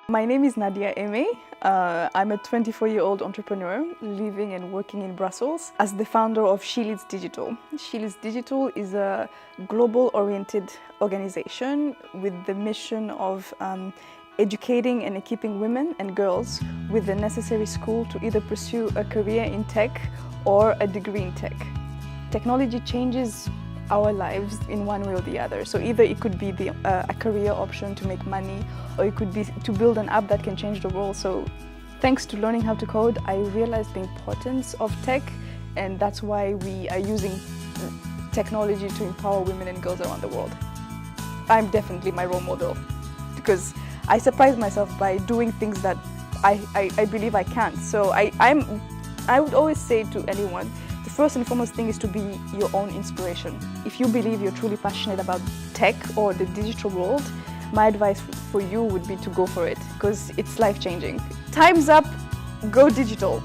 My name is Nadia Aimé. I'm a 24-year-old entrepreneur living and working in Brussels as the founder of She Leads Digital. She Leads Digital is a global-oriented organization with the mission of educating and equipping women and girls with the necessary school to either pursue a career in tech or a degree in tech. Technology changes our lives in one way or the other. So either it could be a career option to make money, or it could be to build an app that can change the world. So thanks to learning how to code, I realized the importance of tech, and that's why we are using technology to empower women and girls around the world. I'm definitely my role model because I surprise myself by doing things that I believe I can't. So I would always say to anyone, the first and foremost thing is to be your own inspiration. If you believe you're truly passionate about tech or the digital world, my advice for you would be to go for it because it's life-changing. Time's up, go digital.